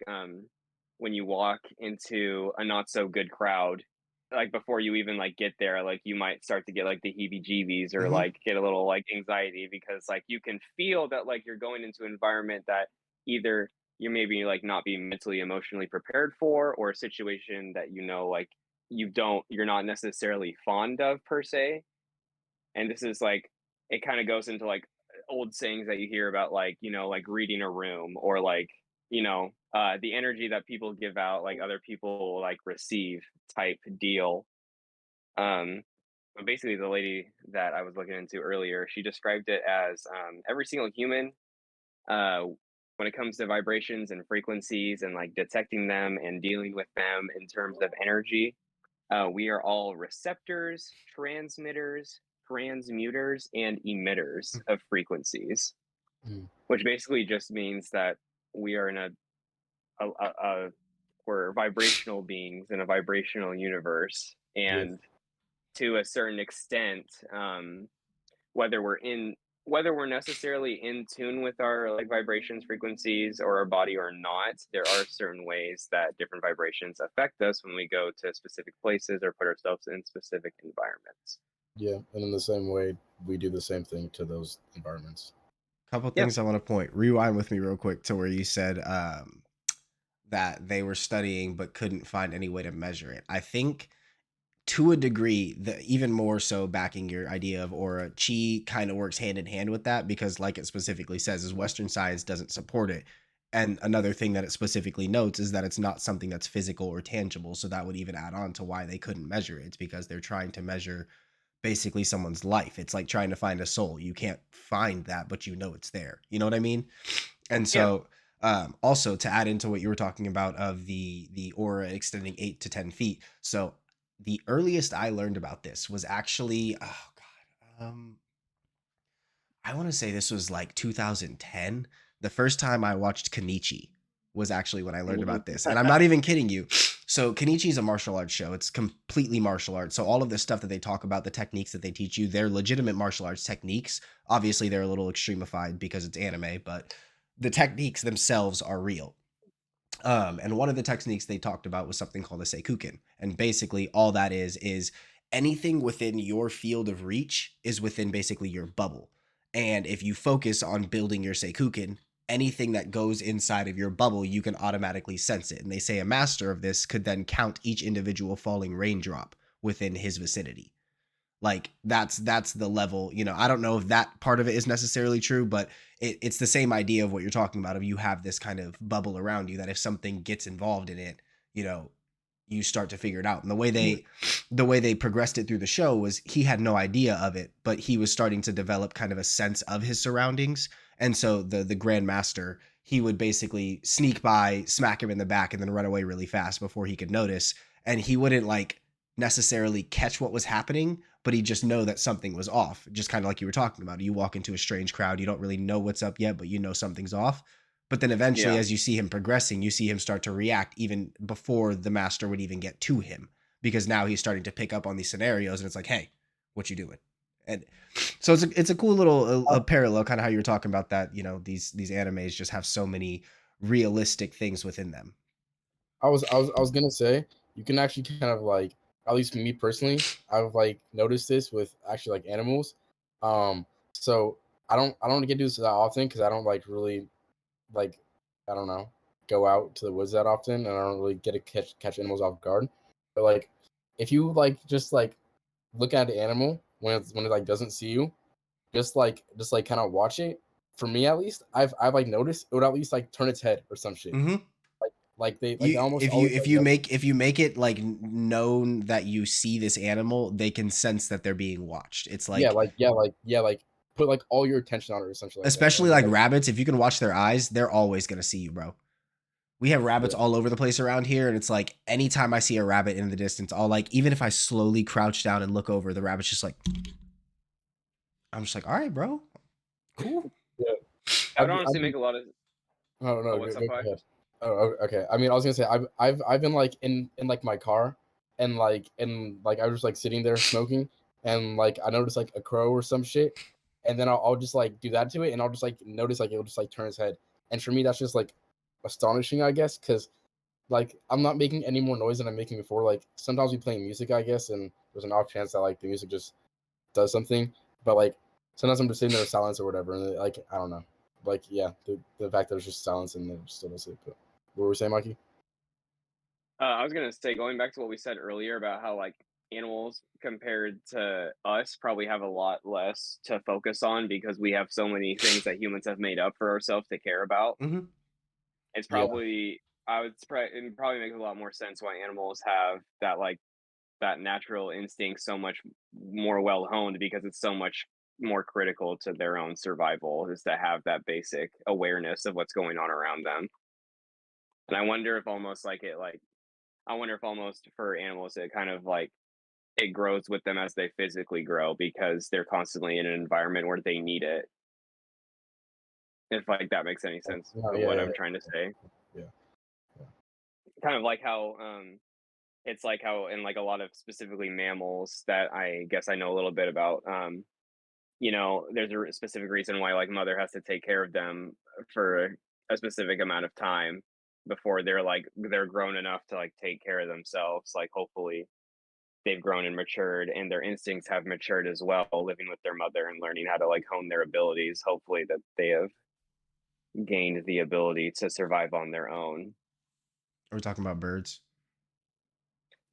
S2: when you walk into a not so good crowd, like before you even like get there, like you might start to get like the heebie-jeebies or
S1: Mhm.
S2: like get a little like anxiety because like you can feel that like you're going into an environment that either you maybe like not be mentally emotionally prepared for, or a situation that like you're not necessarily fond of per se. And this is like it kind of goes into like old sayings that you hear about like like reading a room, or like the energy that people give out like other people like receive type deal. But basically the lady that I was looking into earlier, she described it as every single human, uh when it comes to vibrations and frequencies and like detecting them and dealing with them in terms of energy, we are all receptors, transmitters, transmuters, and emitters of frequencies,
S3: Mm,
S2: which basically just means that we are in a we're vibrational beings in a vibrational universe,
S3: yeah,
S2: and to a certain extent, whether we're in whether we're necessarily in tune with our like vibrations, frequencies, or our body or not, there are certain ways that different vibrations affect us when we go to specific places or put ourselves in specific environments.
S3: yeah. And in the same way, we do the same thing to those environments.
S1: Couple
S2: Yeah.
S1: things I want to point. Rewind with me real quick to where you said that they were studying but couldn't find any way to measure it. I think to a degree, even more so backing your idea of aura, chi kind of works hand in hand with that because, like it specifically says, is Western science doesn't support it. And another thing that it specifically notes is that it's not something that's physical or tangible. So that would even add on to why they couldn't measure it. It's because they're trying to measure basically someone's life. It's like trying to find a soul. You can't find that, but you know it's there. You know what I mean? And
S2: Yeah.
S1: so Also, to add into what you were talking about of the aura extending 8 to 10 feet. So the earliest I learned about this was actually, oh god, I want to say this was like 2010. The first time I watched Kenichi was actually when I learned about this. And I'm not even kidding you. So Kenichi is a martial arts show. It's completely martial arts. So all of the stuff that they talk about, the techniques that they teach you, they're legitimate martial arts techniques. Obviously, they're a little extremified because it's anime, but the techniques themselves are real. And one of the techniques they talked about was something called a Seikuken. And basically, all that is anything within your field of reach is within basically your bubble. And if you focus on building your Seikuken, anything that goes inside of your bubble, you can automatically sense it. And they say a master of this could then count each individual falling raindrop within his vicinity. Like that's the level, I don't know if that part of it is necessarily true, but it's the same idea of what you're talking about, of you have this kind of bubble around you that if something gets involved in it, you know you start to figure it out. And the way they progressed it through the show was he had no idea of it, but he was starting to develop kind of a sense of his surroundings. And so the Grand Master, he would basically sneak by, smack him in the back, and then run away really fast before he could notice. And he wouldn't like necessarily catch what was happening, but he'd just know that something was off. Just kind of like you were talking about. You walk into a strange crowd, you don't really know what's up yet, but you know something's off. But then eventually,
S2: Yeah.
S1: as you see him progressing, you see him start to react even before the master would even get to him, because now he's starting to pick up on these scenarios, and it's like, hey, what you doing? And so it's a cool little a parallel, kind of how you were talking about that. These animes just have so many realistic things within them.
S3: I was gonna say you can actually kind of like, at least me personally, I've like noticed this with actually like animals. So I don't get to do this that often because I don't like really like, I don't know, go out to the woods that often, and I don't really get to catch animals off guard. But like, if you like just like look at the animal when it like doesn't see you, just like kind of watch it. For me at least, I've like noticed it would at least like turn its head or some shit.
S1: Mm-hmm.
S3: Like they
S1: You
S3: almost
S1: if you
S3: always
S1: if
S3: like
S1: you make if you make it like known that you see this animal, they can sense that they're being watched. It's like,
S3: like put like all your attention on it or something like that.
S1: especially like rabbits, if you can watch their eyes, they're always gonna see you, bro. We have rabbits
S3: Yeah.
S1: all over the place around here, and it's like anytime I see a rabbit in the distance, I'll like, even if I slowly crouch down and look over, the rabbit's just like, I'm just like, all right, bro, cool.
S3: Yeah.
S2: I would
S3: I've,
S2: honestly
S3: I've
S2: make a lot of.
S3: Oh no,
S2: Oh, what's up,
S3: go
S2: Pi?
S3: ahead. Okay. I mean, I was gonna say I've been like in like my car, and like I was just like sitting there smoking, and like I noticed like a crow or some shit, and then I'll just like do that to it, and I'll just like notice like it'll just like turn its head, and for me that's just like astonishing, I guess, because like I'm not making any more noise than I'm making before. Like sometimes we play music, I guess, and there's an off chance that like the music just does something, but like sometimes I'm just sitting there in silence or whatever, and like I don't know, like yeah, the fact that it's just silence and it still does it. But what were we saying, Mikey?
S2: I was gonna say, going back to what we said earlier about how like animals compared to us probably have a lot less to focus on because we have so many things that humans have made up for ourselves to care about.
S1: Mm-hmm.
S2: It's
S3: Yeah,
S2: probably it probably makes a lot more sense why animals have that like that natural instinct so much more well honed because it's so much more critical to their own survival is to have that basic awareness of what's going on around them. And I wonder if almost for animals it kind of like it grows with them as they physically grow because they're constantly in an environment where they need it. If like that makes any sense
S3: no,
S2: of
S3: yeah,
S2: what
S3: yeah,
S2: I'm trying to say.
S3: yeah, yeah.
S2: Kind of like how it's like how in like a lot of specifically mammals that I guess I know a little bit about there's a specific reason why like mother has to take care of them for a specific amount of time before they're grown enough to like take care of themselves, like hopefully they've grown and matured and their instincts have matured as well living with their mother and learning how to like hone their abilities, hopefully that they have gained the ability to survive on their own.
S1: We're talking about birds.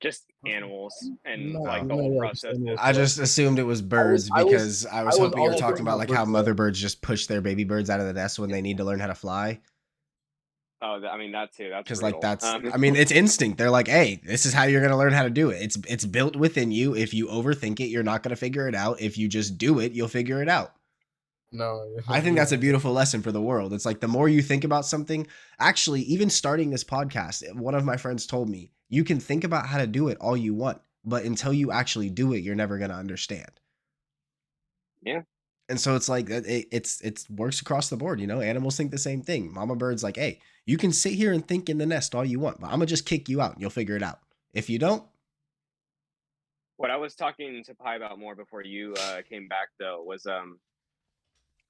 S2: Just animals and
S3: No,
S2: like the
S3: no,
S2: whole
S3: yeah, just
S2: process
S3: animals.
S2: of
S1: I just assumed it was
S3: I was,
S1: birds
S3: I was,
S1: because I
S3: I
S1: was
S3: was
S1: hoping you were
S3: also
S1: talking
S3: thinking
S1: about
S3: about
S1: like how
S3: birds
S1: mother
S3: though.
S1: birds just push their baby birds out of the nest when they need to learn how to fly.
S2: I mean that too, that's
S1: Because like
S2: brutal.
S1: I mean, it's instinct. They're like, hey, this is how you're gonna learn how to do it. It's built within you. If you overthink it, you're not gonna figure it out. If you just do it, you'll figure it out.
S3: No,
S1: I think that's a
S3: yeah.
S1: beautiful lesson for the world. It's like the more you think about something, actually, even starting this podcast, one of my friends told me, you can think about how to do it all you want, but until you actually do it, you're never going to understand.
S2: Yeah.
S1: And so it's like it's works across the board, you know. Animals think the same thing. Mama bird's like, "Hey, you can sit here and think in the nest all you want, but I'm gonna just kick you out and you'll figure it out. If you don't,
S2: What I was talking to Pi about more before you came back though was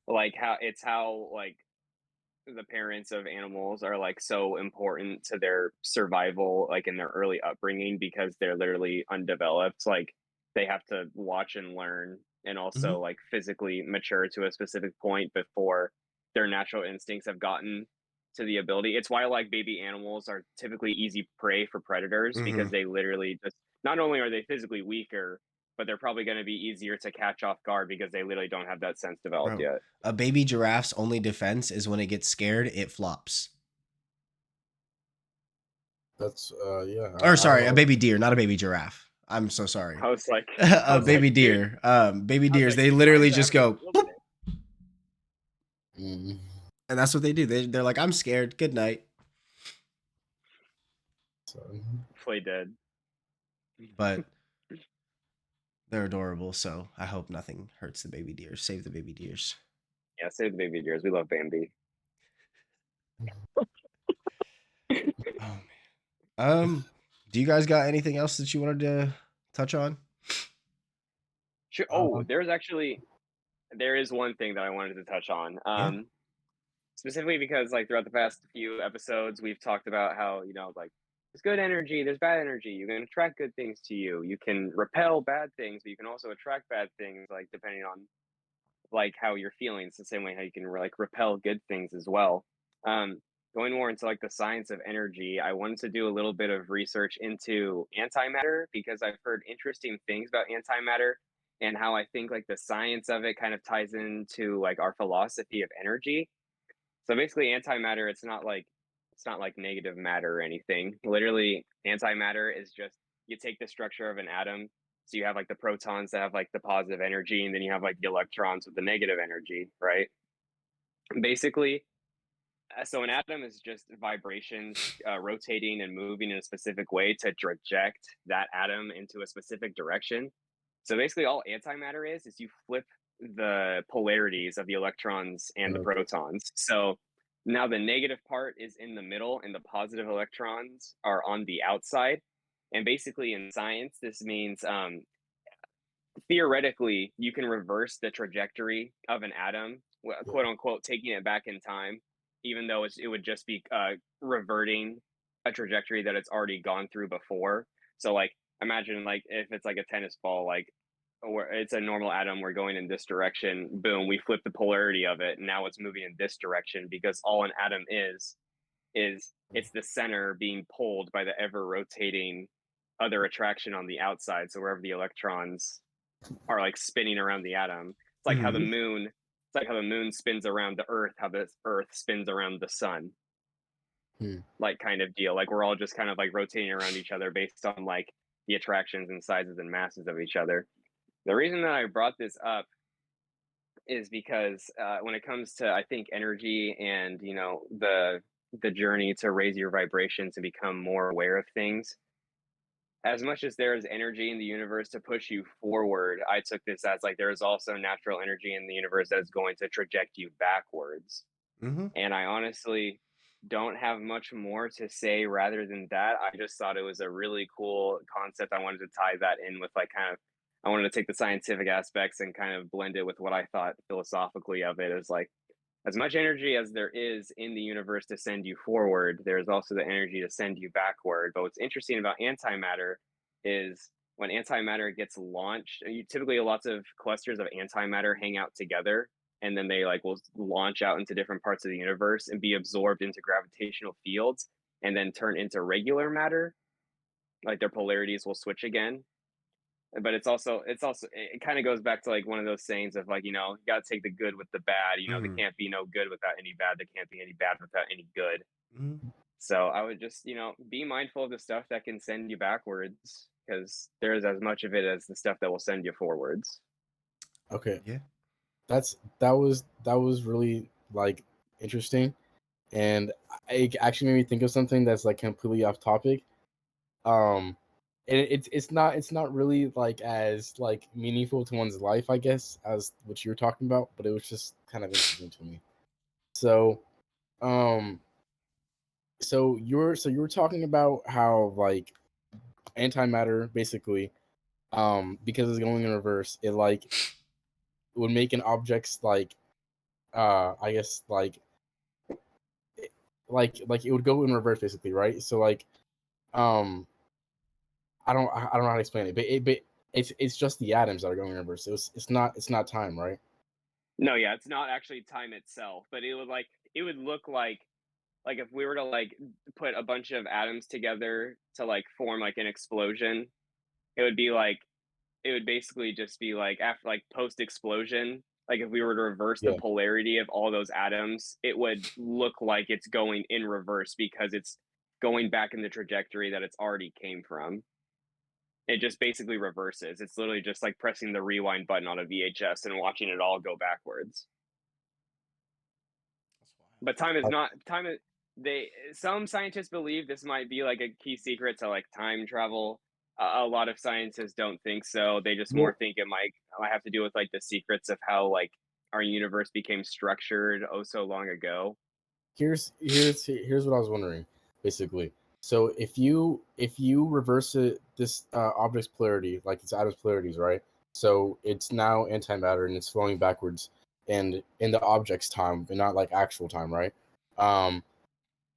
S2: like how like the parents of animals are like so important to their survival like in their early upbringing because they're literally undeveloped, like they have to watch and learn and
S1: Mhm.
S2: also like physically mature to a specific point before their natural instincts have gotten to the ability. It's why like baby animals are typically easy prey for predators because
S1: Mhm.
S2: they literally just not only are they physically weaker, but they're probably going to be easier to catch off guard because they literally don't have that sense developed
S1: Bro,
S2: yet.
S1: a baby giraffe's only defense is when it gets scared, it flops.
S3: That's yeah.
S1: Or
S3: I don't
S1: sorry, a
S3: know.
S1: baby deer, not a baby giraffe. I'm so sorry.
S2: I was like, I
S1: A
S2: was like,
S1: baby
S2: dude,
S1: deer. Baby
S2: I was
S1: deers,
S2: like,
S1: they
S2: dude, why is
S1: literally
S2: that
S1: just
S2: having a
S1: go
S2: field
S1: boop,
S2: day?
S3: Mm,
S1: and that's what they do. They're like, I'm scared. Good night.
S3: so,
S2: Play dead.
S1: But they're adorable, so I hope nothing hurts the baby deers. Save the baby deers.
S2: Yeah, save the baby deers. We love Bambi.
S1: Oh man. Do you guys got anything else that you wanted to touch on?
S2: Sure. Oh,
S3: um,
S2: there is one thing that I wanted to touch on.
S1: Yeah.
S2: Specifically because like throughout the past few episodes, we've talked about how like there's good energy, there's bad energy. You can attract good things to you. You can repel bad things, but you can also attract bad things, like depending on like how you're feeling. It's the same way how you can like repel good things as well. Um, Going more into like the science of energy, I wanted to do a little bit of research into antimatter because I've heard interesting things about antimatter and how I think like the science of it kind of ties into like our philosophy of energy. So basically antimatter, it's not like negative matter or anything. Literally antimatter is just you take the structure of an atom. So you have like the protons that have like the positive energy, and then you have like the electrons with the negative energy, right? Basically, so an atom is just vibrations rotating and moving in a specific way to traject that atom into a specific direction. So basically, all antimatter is you flip the polarities of the electrons and the
S3: okay.
S2: protons. So now the negative part is in the middle, and the positive electrons are on the outside. And basically, in science, this means theoretically you can reverse the trajectory of an atom, quote unquote, taking it back in time, even though it would just be reverting a trajectory that it's already gone through before. So like imagine like if it's like a tennis ball, like or it's a normal atom, we're going in this direction, boom, we flip the polarity of it and now it's moving in this direction because all an atom is it's the center being pulled by the ever rotating other attraction on the outside. So wherever the electrons are like spinning around the atom. It's like how the
S1: Mhm.
S2: moon. It's like how the moon spins around the Earth. How the Earth spins around the sun.
S3: Hmm.
S2: Like kind of deal. Like we're all just kind of like rotating around each other based on like the attractions and sizes and masses of each other. The reason that I brought this up is because when it comes to I think energy and the journey to raise your vibrations and become more aware of things, as much as there is energy in the universe to push you forward, I took this as like there is also natural energy in the universe that is going to traject you backwards.
S1: Mhm.
S2: And I honestly don't have much more to say rather than that. I just thought it was a really cool concept. I wanted to tie that in with like kind of I wanted to take the scientific aspects and kind of blend it with what I thought philosophically of it as like as much energy as there is in the universe to send you forward, there's also the energy to send you backward. But what's interesting about antimatter is when antimatter gets launched, typically lots of clusters of antimatter hang out together and then they like will launch out into different parts of the universe and be absorbed into gravitational fields and then turn into regular matter. Like their polarities will switch again, but it's also it kind of goes back to like one of those sayings of like you got to take the good with the bad. There
S1: Mhm.
S2: can't be no good without any bad, there can't be any bad without any good.
S1: Mhm.
S2: So I would just be mindful of the stuff that can send you backwards because there's as much of it as the stuff that will send you forwards.
S3: Okay.
S1: Yeah.
S3: that was really like interesting, and it actually made me think of something that's like completely off topic. Um, and it's not really like as like meaningful to one's life, I guess, as what you're talking about, but it was just kind of interesting to me. So, um, so you were talking about how like antimatter basically, because it's going in reverse, it like would make an object's like I guess like it would go in reverse basically, right? So like um I don't know how to explain it, but it's just the atoms that are going in reverse. It's not time, right?
S2: No, yeah, it's not actually time itself, but it would look like if we were to like put a bunch of atoms together to like form like an explosion, it would be like it would basically just be like after like post explosion, like if we were to reverse the
S3: Yeah.
S2: polarity of all those atoms, it would look like it's going in reverse because it's going back in the trajectory that it's already came from. It just basically reverses. It's literally just like pressing the rewind button on a VHS and watching it all go backwards.
S1: That's wild.
S2: But time is not time is they some scientists believe this might be like a key secret to like time travel. A lot of scientists don't think so. They just more
S3: Well,
S2: think it might have to do with like the secrets of how like our universe became structured oh so long ago.
S3: here's what I was wondering, basically. So if you reverse it, this object's polarity, like its atom's polarities, right? So it's now antimatter and it's flowing backwards, and in the object's time, and not like actual time, right? Um,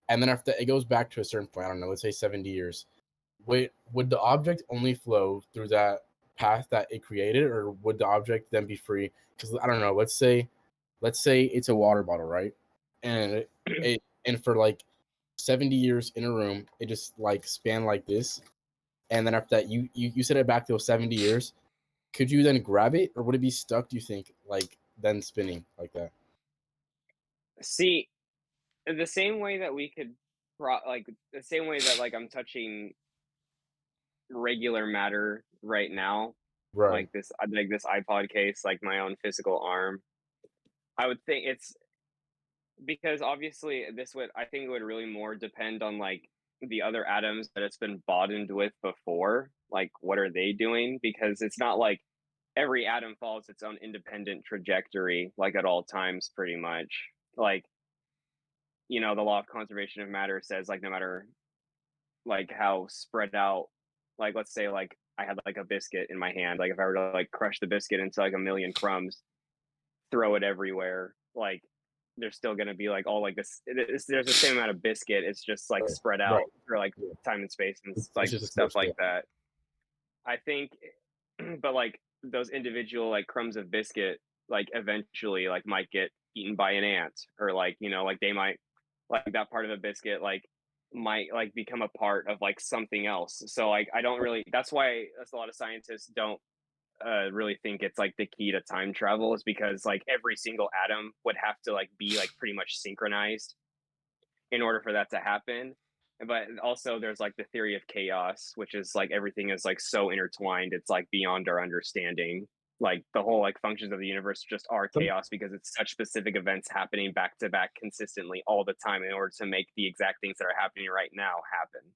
S3: and then after it goes back to a certain point, I don't know, let's say 70 years. Would the object only flow through that path that it created, or would the object then be free? Because I don't know. Let's say it's a water bottle, right? And and for like 70 years in a room, it just like span like this, and then after that, you set it back to 70 years. Could you then grab it, or would it be stuck? Do you think like then spinning like that?
S2: See, the same way that we could like the same way that like I'm touching regular matter right now,
S3: Right.
S2: like this iPod case, like my own physical arm. I would think it's because obviously this would I think it would really more depend on like the other atoms that it's been bottomed with before. Like what are they doing? Because it's not like every atom follows its own independent trajectory like at all times pretty much. Like, the law of conservation of matter says like no matter like how spread out like let's say like I had like a biscuit in my hand, like if I were to like crush the biscuit into like a million crumbs, throw it everywhere, like there's still going to be like all like there's the same amount of biscuit, it's just like
S3: Right.
S2: spread
S3: Right.
S2: out for like
S3: Yeah.
S2: time and space and
S3: It's
S2: like
S3: just a
S2: stuff
S3: small
S2: like
S3: scale.
S2: that. I think but like those individual like crumbs of biscuit like eventually like might get eaten by an ant, or like like they might like that part of a biscuit like might like become a part of like something else. So like I don't really that's a lot of scientists don't really think it's like the key to time travel, is because like every single atom would have to like be like pretty much synchronized in order for that to happen. But also there's like the theory of chaos, which is like everything is like so intertwined, it's like beyond our understanding. Like the whole like functions of the universe just are
S3: Some,
S2: chaos because it's such specific events happening back to back consistently all the time in order to make the exact things that are happening right now happen.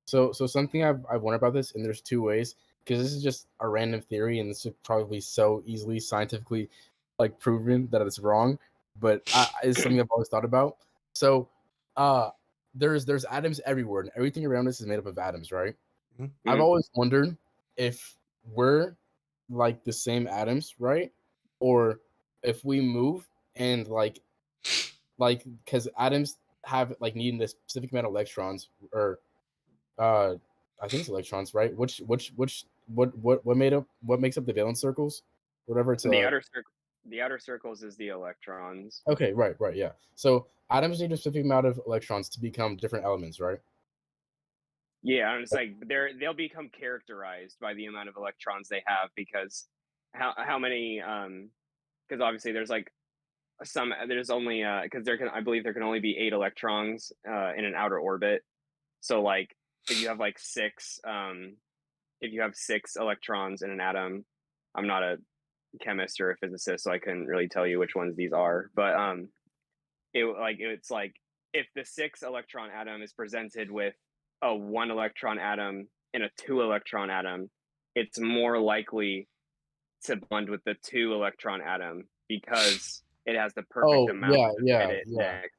S3: so something I've wondered about this, and there's two ways, because this is just a random theory, and this is probably so easily scientifically like proven that it's wrong, but it's something I've always thought about. So, uh, there's atoms everywhere, and everything around us is made up of atoms, right?
S1: Mhm.
S3: I've
S2: Mhm.
S3: always wondered if we're like the same atoms, right? Or if we move and like because atoms have like needing this specific amount of electrons, or uh, I think it's electrons, right? What made up what makes up the valence circles? Whatever it's
S2: The outer circles is the electrons.
S3: okay, right, yeah. So atoms need a specific amount of electrons to become different elements, right?
S2: Yeah, and it's like they'll become characterized by the amount of electrons they have, because how many because obviously there's like there's only because there can I believe there can only be 8 electrons in an outer orbit. So like if you have like 6 electrons in an atom, I'm not a chemist or a physicist, so I couldn't really tell you which ones these are. But it's like if the 6 electron atom is presented with a 1 electron atom and a 2 electron atom, it's more likely to bond with the 2 electron atom because it has the perfect
S3: Oh,
S2: amount
S3: yeah,
S2: to fit
S3: yeah,
S2: it
S3: yeah.
S2: next.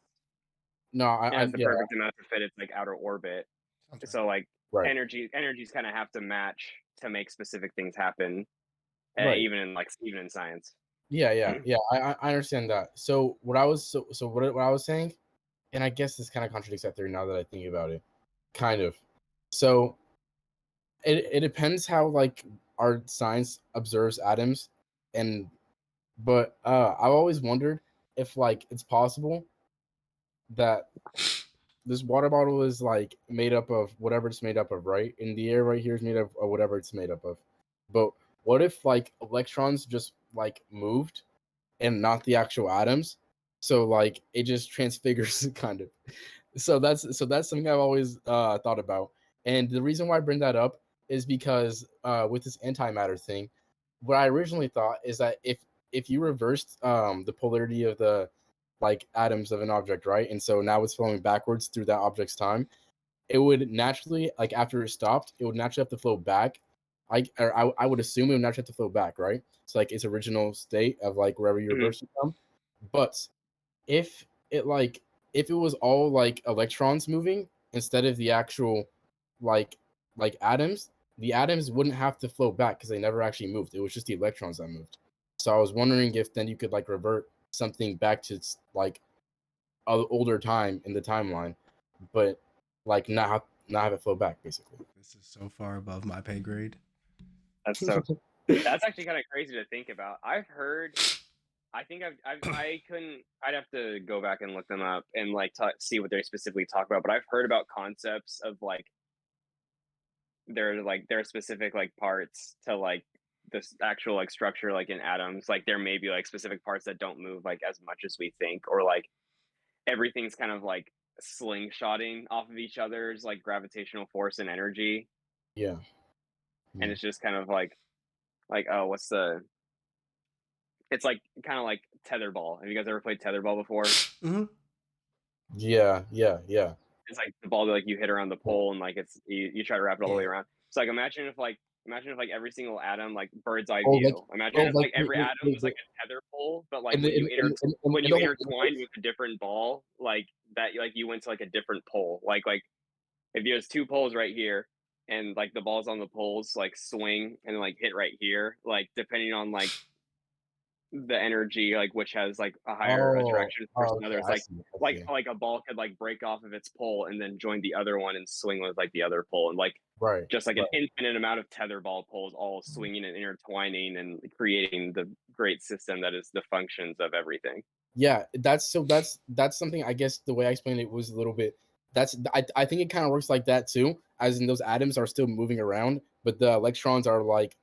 S3: No,
S2: It
S3: I
S2: has the
S3: yeah,
S2: perfect amount to fit its like outer orbit.
S1: Sounds right.
S2: So like
S3: right,
S2: energies kind of have to match to make specific things happen,
S3: right.
S2: even in science.
S3: Yeah, yeah, yeah. I understand that. So what I was saying, and I guess this kind of contradicts that theory now that I think about it. Kind of. So it depends how like our science observes atoms, and but I've always wondered if like it's possible that this water bottle is like made up of whatever it's made up of, right? And the air right here is made up of whatever it's made up of. But what if like electrons just like moved and not the actual atoms? So like it just transfigures kind of. So that's something I've always thought about. And the reason why I bring that up is because with this antimatter thing, what I originally thought is that if you reversed the polarity of the like atoms of an object, right? And so now it's flowing backwards through that object's time, it would naturally, like after it stopped, it would naturally have to flow back. I would assume it would naturally have to flow back, right? It's like its original state of like wherever you
S2: Mhm.
S3: reversed it from. But if it like if it was all like electrons moving instead of the actual like atoms, the atoms wouldn't have to flow back because they never actually moved. It was just the electrons that moved. So I was wondering if then you could like revert something back to its like older time in the timeline, but like not have it flow back basically.
S1: This is so far above my pay grade.
S2: That's so that's actually kind of crazy to think about. I've heard. I think I couldn't. I'd have to go back and look them up and like see what they specifically talk about. But I've heard about concepts of like there are specific like parts to like this actual like structure like in atoms. Like there may be like specific parts that don't move like as much as we think, or like everything's kind of like slingshotting off of each other's like gravitational force and energy,
S3: Yeah.
S2: and
S3: Yeah.
S2: it's just kind of like oh, what's the it's like kind of like tetherball. Have you guys ever played tetherball before?
S1: Mm-hmm.
S3: Yeah. Yeah. Yeah.
S2: It's like the ball that like you hit around the pole and like you try to wrap it all the
S1: Yeah.
S2: way around. So like imagine if like every single atom like bird's eye
S3: Oh, like
S2: view. Imagine if like every
S3: wait,
S2: atom
S3: wait,
S2: was like
S3: wait.
S2: a tether pole, but like
S3: And the,
S2: when
S3: and
S2: you
S3: the whole
S2: intertwined
S3: universe?
S2: with a different ball, like you went to like a different pole. Like if there's 2 poles right here and like the balls on the poles like swing and like hit right here, like depending on like the energy, like which has like a higher
S3: Oh,
S2: attraction force
S3: oh,
S2: than
S3: okay.
S2: others,
S3: I see. I see.
S2: like a ball could like break off of its pole and then join the other one and swing with like the other pole, and like
S3: Right.
S2: just like an
S3: Right.
S2: infinite amount of tetherball poles all swinging and intertwining and creating the great system that is the functions of everything.
S3: Yeah, that's something I guess the way I explained it was a little bit I think it kind of works like that too, as in those atoms are still moving around, but the electrons are like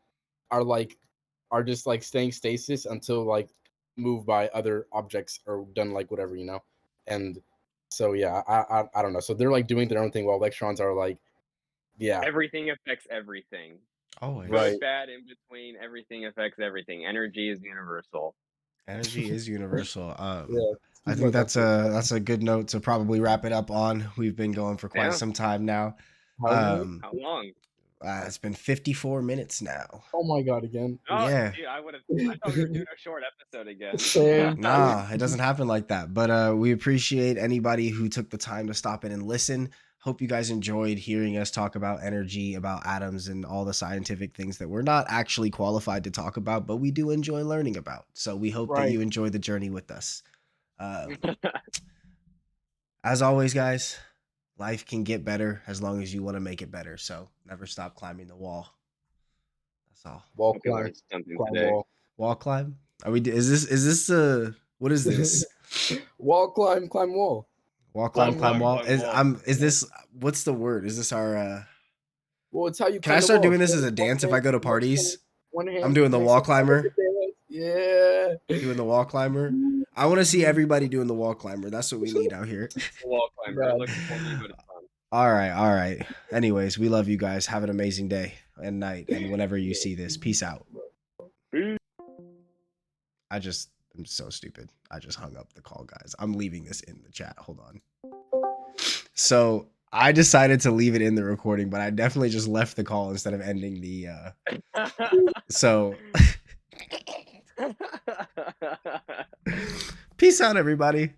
S3: are just like staying stasis until like moved by other objects or done like whatever, you know. And so yeah, I don't know. So they're like doing their own thing while electrons are like yeah,
S2: Everything affects everything.
S1: Always.
S2: Good,
S3: right.
S2: bad, in between, everything affects everything. Energy is universal.
S1: Energy is universal.
S3: Yeah,
S1: I
S3: speaking
S1: think
S3: about that too.
S1: that's a good note to probably wrap it up on. We've been going for quite
S2: Yeah.
S1: some time now.
S3: How long?
S1: Um,
S2: How long?
S1: it's been 54 minutes now.
S3: Oh my god, again.
S2: Oh,
S1: Yeah.
S2: dude, I thought we were doing a short episode again.
S3: Same.
S1: Nah, it doesn't happen like that. But we appreciate anybody who took the time to stop in and listen. Hope you guys enjoyed hearing us talk about energy, about atoms, and all the scientific things that we're not actually qualified to talk about, but we do enjoy learning about. So we hope that
S3: Right.
S1: you enjoy the journey with us. As always, guys, life can get better as long as you want to make it better. So never stop climbing the wall. That's all.
S3: Wall
S2: Hope you
S3: climb,
S2: learned something
S3: climb
S2: today.
S3: wall.
S1: Wall climb? Are we? Is this what is this?
S3: Wall climb, climb wall.
S1: Wall climb,
S3: Climb
S1: climb
S3: wall.
S1: wall.
S2: Climb wall.
S1: Is this what's the word? Is this our
S3: Well, it's how you
S1: can I
S3: climb the
S1: start
S3: wall.
S1: doing this as a dance if I go to parties?
S3: One hand
S1: I'm doing the
S3: next
S1: wall
S3: to the other,
S1: climber.
S3: yeah.
S1: Doing the wall climber. I want to see everybody doing the wall climber. That's what we need out here.
S2: Wall climber.
S3: Yeah.
S2: It looks corny, but it's fun.
S1: All right, all right. Anyways, we love you guys. Have an amazing day and night and whenever you see this. Peace out.
S2: Peace.
S1: I'm so stupid. I just hung up the call, guys. I'm leaving this in the chat. Hold on. So I decided to leave it in the recording, but I definitely just left the call instead of ending the so peace out, everybody.